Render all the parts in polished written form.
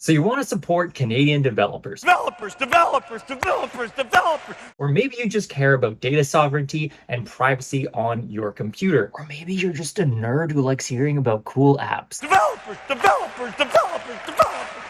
So you want to support Canadian developers. Developers. Or maybe you just care about data sovereignty and privacy on your computer. Or maybe you're just a nerd who likes hearing about cool apps. Developers.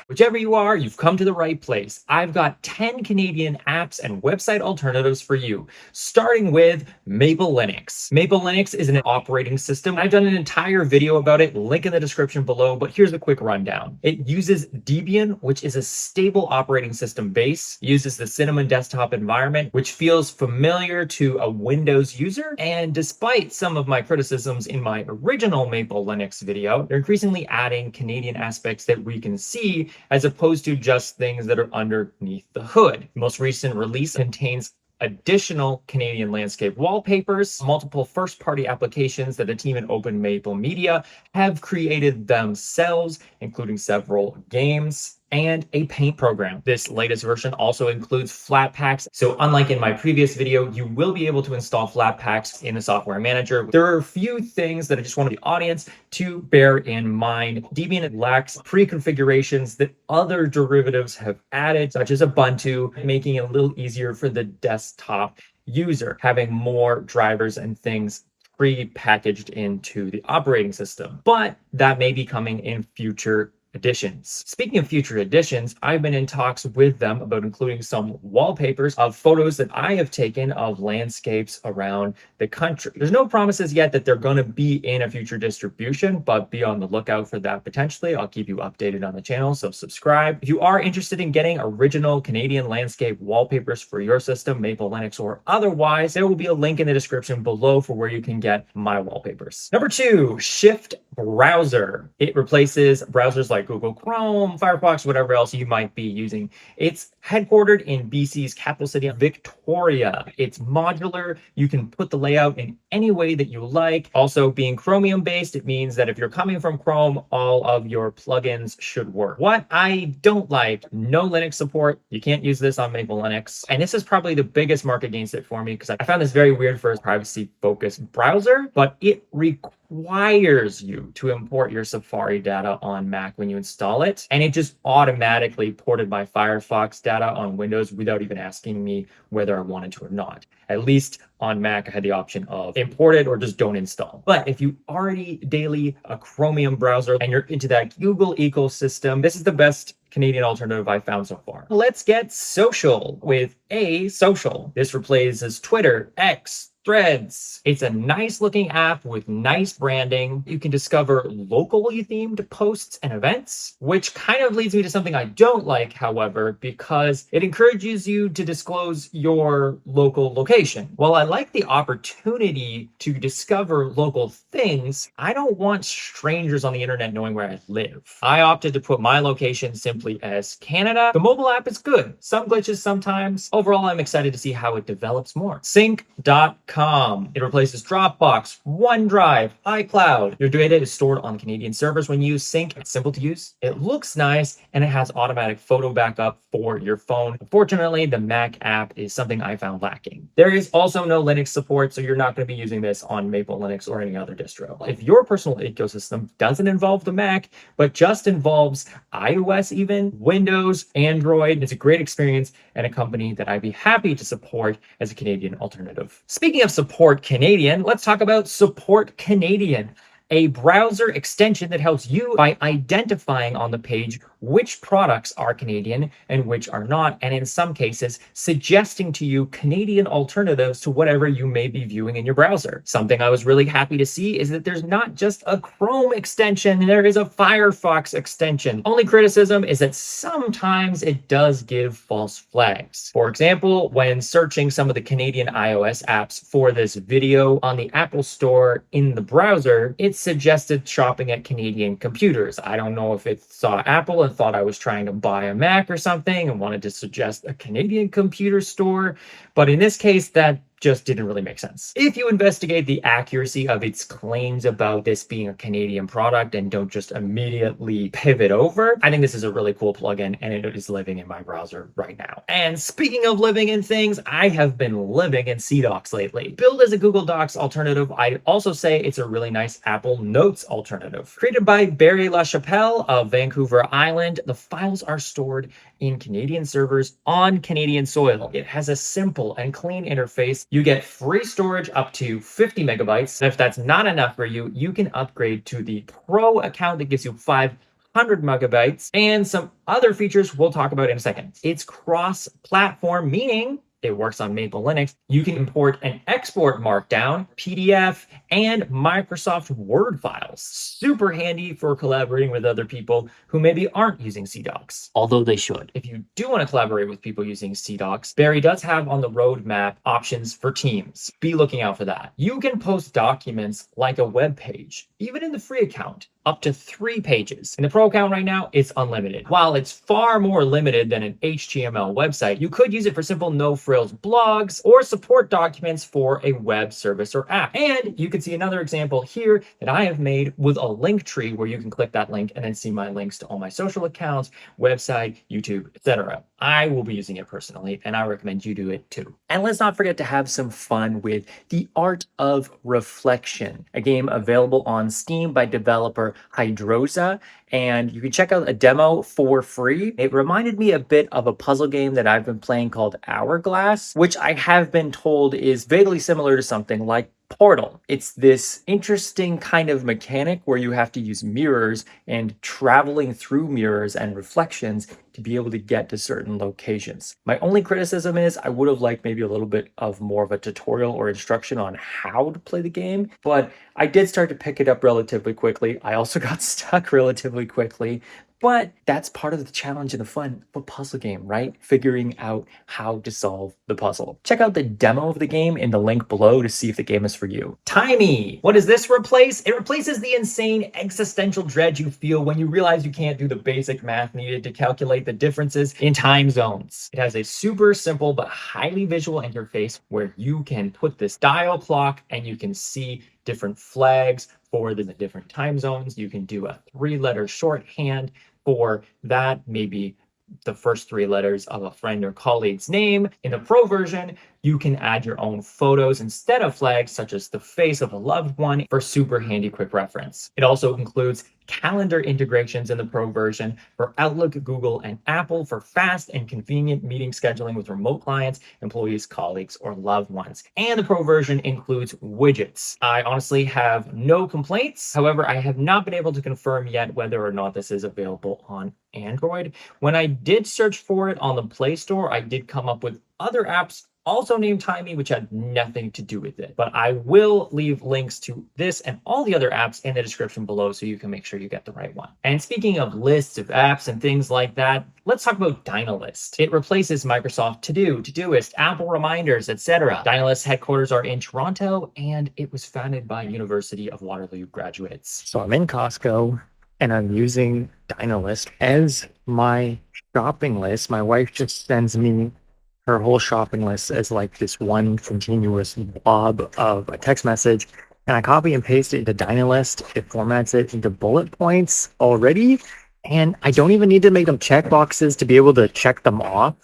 Whichever you are, you've come to the right place. I've got 10 Canadian apps and website alternatives for you, starting with Maple Linux. Maple Linux is an operating system. I've done an entire video about it, link in the description below, but here's a quick rundown. It uses Debian, which is a stable operating system base, it uses the Cinnamon desktop environment, which feels familiar to a Windows user. And despite some of my criticisms in my original Maple Linux video, they're increasingly adding Canadian aspects that we can see as opposed to just things that are underneath the hood. The most recent release contains additional Canadian landscape wallpapers, multiple first-party applications that a team in Open Maple Media have created themselves, including several games, and a paint program. This latest version also includes Flatpaks. So unlike in my previous video, you will be able to install Flatpaks in the software manager. There are a few things that I just want the audience to bear in mind. Debian lacks pre-configurations that other derivatives have added, such as Ubuntu, making it a little easier for the desktop user, having more drivers and things pre-packaged into the operating system. But that may be coming in future editions. Speaking of future editions, I've been in talks with them about including some wallpapers of photos that I have taken of landscapes around the country. There's no promises yet that they're going to be in a future distribution, but be on the lookout for that potentially. I'll keep you updated on the channel, so subscribe. If you are interested in getting original Canadian landscape wallpapers for your system, Maple Linux or otherwise, there will be a link in the description below for where you can get my wallpapers. Number 2, Shift Browser. It replaces browsers like Google Chrome, Firefox, whatever else you might be using. It's headquartered in BC's capital city, Victoria. It's modular. You can put the layout in any way that you like. Also, being Chromium based, it means that if you're coming from Chrome, all of your plugins should work. What I don't like, no Linux support. You can't use this on Maple Linux. And this is probably the biggest mark against it for me because I found this very weird for a privacy-focused browser, but it requires you to import your Safari data on Mac when you install it, and it just automatically ported my Firefox data on Windows without even asking me whether I wanted to or not. At least on Mac, I had the option of import it or just don't install. But if you already daily a Chromium browser and you're into that Google ecosystem, this is the best Canadian alternative I've found so far. Let's get social with Social. This replaces Twitter, X, Threads. It's a nice looking app with nice branding. You can discover locally themed posts and events, which kind of leads me to something I don't like, however, because it encourages you to disclose your local location. While I like the opportunity to discover local things, I don't want strangers on the internet knowing where I live. I opted to put my location simply as Canada. The mobile app is good. Some glitches sometimes. Overall, I'm excited to see how it develops more. Sync.com. It replaces Dropbox, OneDrive, iCloud. Your data is stored on Canadian servers when you use Sync. It's simple to use, it looks nice, and it has automatic photo backup for your phone. Unfortunately, the Mac app is something I found lacking. There is also no Linux support, so you're not going to be using this on Maple Linux or any other distro. If your personal ecosystem doesn't involve the Mac, but just involves iOS even, Windows, Android, it's a great experience and a company that I'd be happy to support as a Canadian alternative. Speaking of Support Canadian, let's talk about Support Canadian, a browser extension that helps you by identifying on the page which products are Canadian and which are not, and in some cases, suggesting to you Canadian alternatives to whatever you may be viewing in your browser. Something I was really happy to see is that there's not just a Chrome extension, there is a Firefox extension. Only criticism is that sometimes it does give false flags. For example, when searching some of the Canadian iOS apps for this video on the Apple Store in the browser, it suggested shopping at Canadian computers. I don't know if it saw Apple and thought I was trying to buy a Mac or something and wanted to suggest a Canadian computer store. But in this case, that just didn't really make sense. If you investigate the accuracy of its claims about this being a Canadian product and don't just immediately pivot over, I think this is a really cool plugin and it is living in my browser right now. And speaking of living in things, I have been living in CDocs lately. Billed as a Google Docs alternative, I'd also say it's a really nice Apple Notes alternative. Created by Barry LaChapelle of Vancouver Island, the files are stored in Canadian servers on Canadian soil. It has a simple and clean interface. You get free storage up to 50 megabytes. If that's not enough for you, you can upgrade to the Pro account that gives you 500 megabytes and some other features we'll talk about in a second. It's cross-platform, meaning it works on Maple Linux. You can import and export Markdown, PDF, and Microsoft Word files. Super handy for collaborating with other people who maybe aren't using CDocs, although they should. If you do want to collaborate with people using CDocs, Barry does have on the roadmap options for Teams. Be looking out for that. You can post documents like a web page, even in the free account, up to 3 pages. In the Pro account right now, it's unlimited. While it's far more limited than an HTML website, you could use it for simple no-frills blogs or support documents for a web service or app. And you can see another example here that I have made with a link tree where you can click that link and then see my links to all my social accounts, website, YouTube, etc. I will be using it personally, and I recommend you do it too. And let's not forget to have some fun with The Art of Reflection, a game available on Steam by developer Hydrosa, and you can check out a demo for free. It reminded me a bit of a puzzle game that I've been playing called Hourglass, which I have been told is vaguely similar to something like Portal. It's this interesting kind of mechanic where you have to use mirrors and traveling through mirrors and reflections to be able to get to certain locations. My only criticism is I would have liked maybe a little bit of more of a tutorial or instruction on how to play the game, but I did start to pick it up relatively quickly. I also got stuck relatively quickly, but that's part of the challenge and the fun of a puzzle game, right? Figuring out how to solve the puzzle. Check out the demo of the game in the link below to see if the game is for you. Timey! What does this replace? It replaces the insane existential dread you feel when you realize you can't do the basic math needed to calculate the differences in time zones. It has a super simple but highly visual interface where you can put this dial clock and you can see different flags for the different time zones. You can do a 3-letter shorthand for that, maybe the first 3 letters of a friend or colleague's name. In the Pro version, you can add your own photos instead of flags, such as the face of a loved one, for super handy quick reference. It also includes calendar integrations in the Pro version for Outlook, Google, and Apple for fast and convenient meeting scheduling with remote clients, employees, colleagues, or loved ones. And the Pro version includes widgets. I honestly have no complaints. However, I have not been able to confirm yet whether or not this is available on Android. When I did search for it on the Play Store, I did come up with other apps also named Timey, which had nothing to do with it. But I will leave links to this and all the other apps in the description below so you can make sure you get the right one. And speaking of lists of apps and things like that, let's talk about Dynalist. It replaces Microsoft To Do, Todoist, Apple Reminders, etc. Dynalist headquarters are in Toronto, and it was founded by University of Waterloo graduates. So I'm in Costco and I'm using Dynalist as my shopping list. My wife just sends me her whole shopping list as like this one continuous blob of a text message. And I copy and paste it into Dynalist. It formats it into bullet points already. And I don't even need to make them checkboxes to be able to check them off.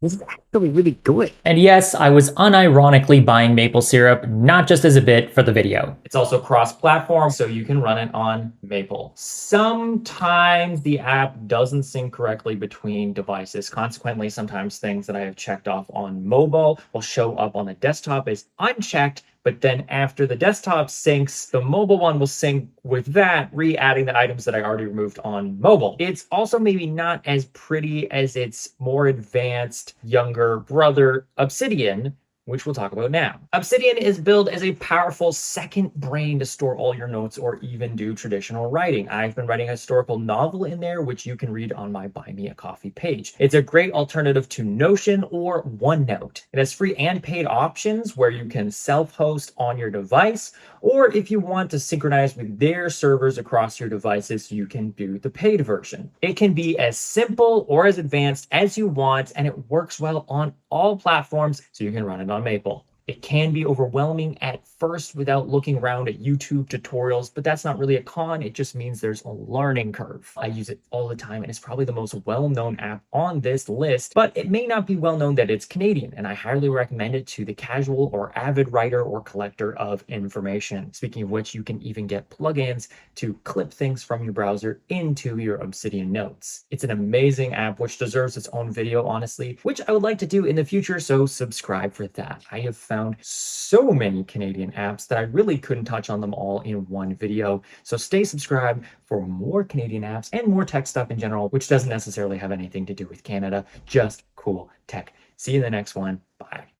This is actually really good. And yes, I was unironically buying maple syrup, not just as a bit for the video. It's also cross-platform, so you can run it on Maple. Sometimes the app doesn't sync correctly between devices. Consequently, sometimes things that I have checked off on mobile will show up on the desktop as unchecked, but then after the desktop syncs, the mobile one will sync with that, re-adding the items that I already removed on mobile. It's also maybe not as pretty as its more advanced younger brother, Obsidian, which we'll talk about now. Obsidian is billed as a powerful second brain to store all your notes or even do traditional writing. I've been writing a historical novel in there, which you can read on my Buy Me a Coffee page. It's a great alternative to Notion or OneNote. It has free and paid options where you can self-host on your device, or if you want to synchronize with their servers across your devices, you can do the paid version. It can be as simple or as advanced as you want, and it works well on all platforms, so you can run it on Maple. It can be overwhelming at first without looking around at YouTube tutorials, but that's not really a con. It just means there's a learning curve. I use it all the time, and it's probably the most well-known app on this list, but it may not be well known that it's Canadian, and I highly recommend it to the casual or avid writer or collector of information. Speaking of which, you can even get plugins to clip things from your browser into your Obsidian notes. It's an amazing app which deserves its own video, honestly, which I would like to do in the future, so subscribe for that. I have found so many Canadian apps that I really couldn't touch on them all in one video, so stay subscribed for more Canadian apps and more tech stuff in general, which doesn't necessarily have anything to do with Canada, just cool tech. See you in the next one. Bye.